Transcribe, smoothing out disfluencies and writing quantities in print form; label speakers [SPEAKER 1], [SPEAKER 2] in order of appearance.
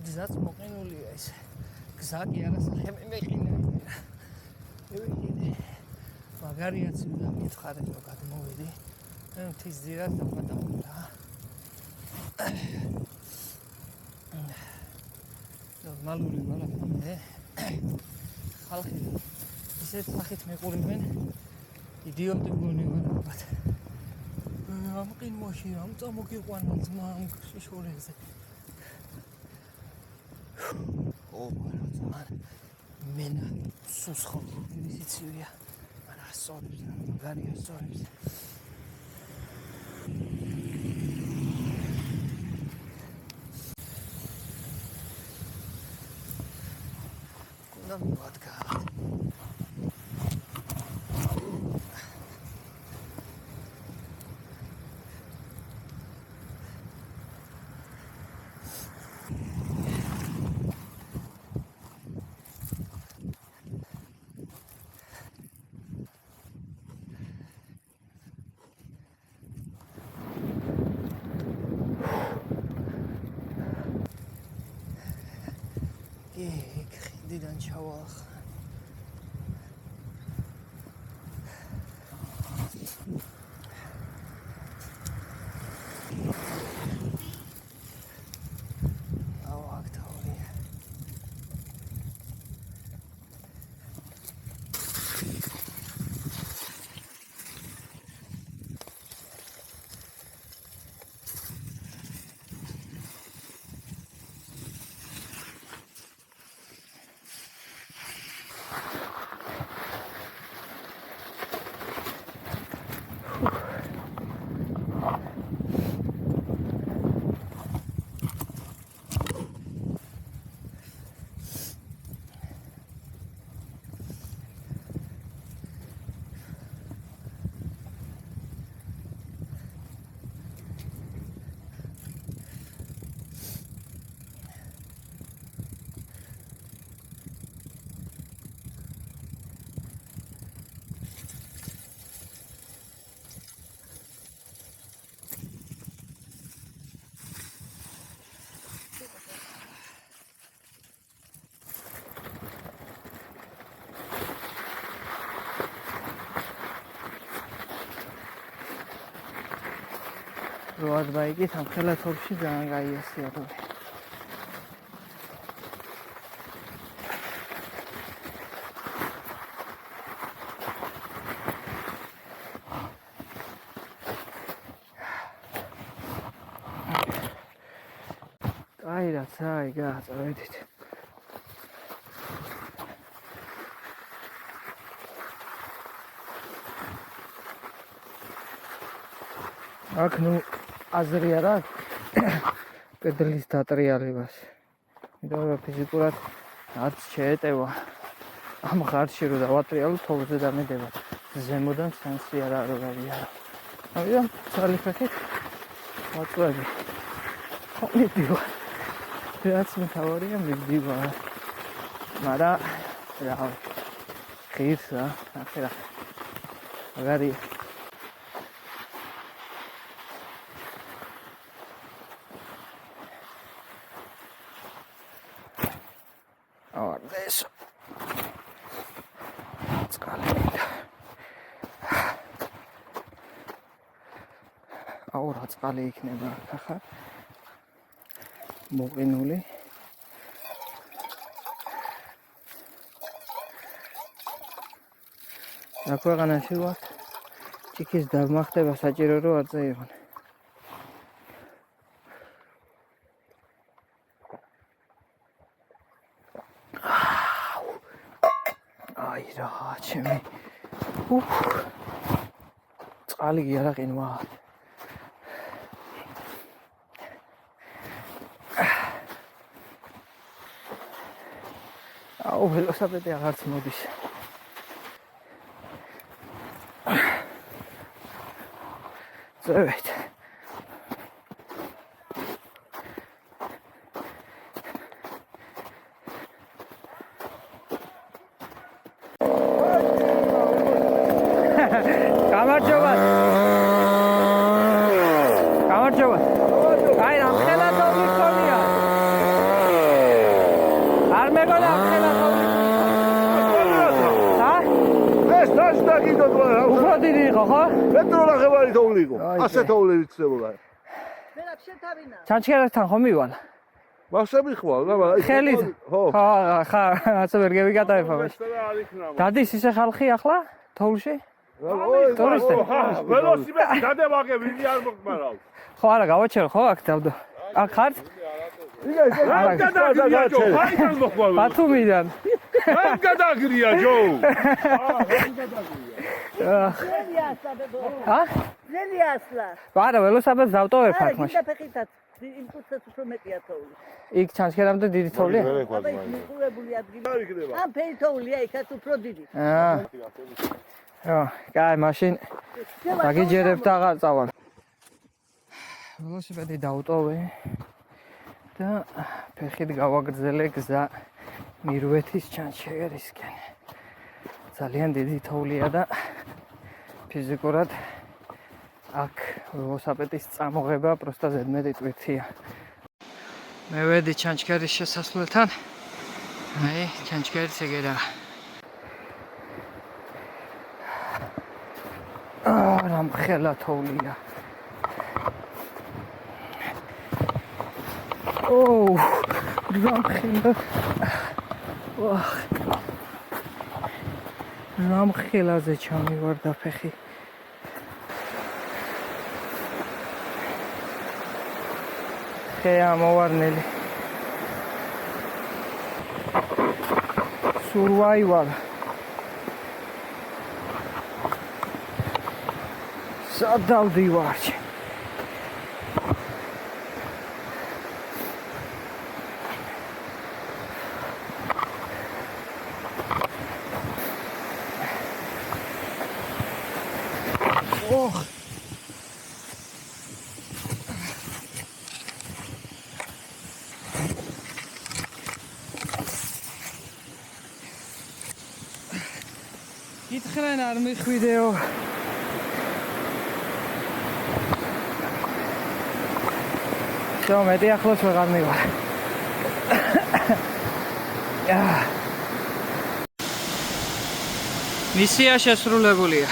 [SPEAKER 1] გზაც მოყინულია ეს. გზა კი არა სახე მეყინა. მაგარიაც უნდა მითხარით რომ გადმოვედი. მთის ძირას დავგადავდა. ნორმალური ვარ. ხალხი ისეთ სახით მეყურივენ იდიოტი მგონი ვარ ალბათ. ამ ყინვაში ამ წამოგიყვანა ძმა ამ შიშორეზე. მარა ძმა მენა სუსხო ისიცია. მარა სორებს მაგარია სორებს. What God. Didn't show off. Road bike სამხელა თორში ძალიან გაიასია თორე. აი რაცა იგა წავედით. აქ ნუ აზრი არა კედლის დატრიალებას. იმიტომ რომ ფიზიკურად არც შეეტევა ამ ღარში რომ დავატრიალო თოვლზე დამედება. ზემოდან სენსი არ არის. ამიტომ ძალიფეხით ვაწვევი. მიდივარ. რაც მთავარია მიდივარ. მაგრამ რა ხირსა, ახლა მაგარია. Adesso scaletta ora scale იქნება ახლა მოყინული რა ქვეყანაში ვარ ჭიქის დამახტება საჭირო რომ არ წაიღონ აი რა ჩემი წყალი კი არა ყინვა აუ ველოსიპედი აღარც მოდის ზევით გამარჯობა აი რა ხელა დავიქონია მეგონა ხელა თოვლი.
[SPEAKER 2] ეს დაჟდა კიდო თორე.
[SPEAKER 1] უფრო დიდი იყო, ხო?
[SPEAKER 2] მეტრო ნახევარი თოვლი იყო. ასე თოვლი იქნებოდა.
[SPEAKER 1] ჩანჩქერასთან ხომ მივალ?
[SPEAKER 2] მასები ხვალ, რა,
[SPEAKER 1] ხელით.
[SPEAKER 2] ხო.
[SPEAKER 1] ხა, ასე ვერ გევიგატაებ ამაში. დადის ისე ხალხი ახლა თოვლში? ტურისტები.
[SPEAKER 2] ველოსიპედი დადებაგე ვიზი არ მოყმარავ.
[SPEAKER 1] ხო, არა, გავაჩერო, ხო, აქ დავდო. აქ ხართ?
[SPEAKER 2] რა გადაგრია ჯო, ხაიდან მოყმარავ.
[SPEAKER 1] ბათუმიდან.
[SPEAKER 2] რა გადაგრია ჯო.
[SPEAKER 1] ა?
[SPEAKER 3] ძელი ასლა.
[SPEAKER 1] არა, ველოსიპედს დავტოვებ
[SPEAKER 3] არა,
[SPEAKER 1] აქ მაშინ.
[SPEAKER 3] გინდა ფეხითაც იმ კუთხეს უფრო მეტია თოვლი.
[SPEAKER 1] იქ ჩანჩქერამდე დიდი თოვლია?
[SPEAKER 3] აბა ის მიყურებული ადგილი. ამ ფერი თოვლია, იქაც უფრო დიდი.
[SPEAKER 1] რა, კაი, მაშინ დაგიჯერებ და აღარ წავალ. ველოსიპედი დავტოვე და ფეხით გავაგრძელე გზა მირვეთის ჩანჩქერისკენ. ძალიან დიდი თოვლია და ფიზიკურად აქ ველოსიპედის წამოღება პროსტა ზედმეტი ტვირთია. მე ვედი ჩანჩქერის შესასვლელთან. აი, ჩანჩქერის ეგერაა. რა მხელა თოვლია. რა მხელა. რა მხელაზე ჩამივარდა ფეხი. ხეა მოვარნელი. Survival. სად დავდივარ? გითხრენ არ მიხვიდეო. შო მეტი ახლოს ვეღარ მივარ. მისია შესრულებულია.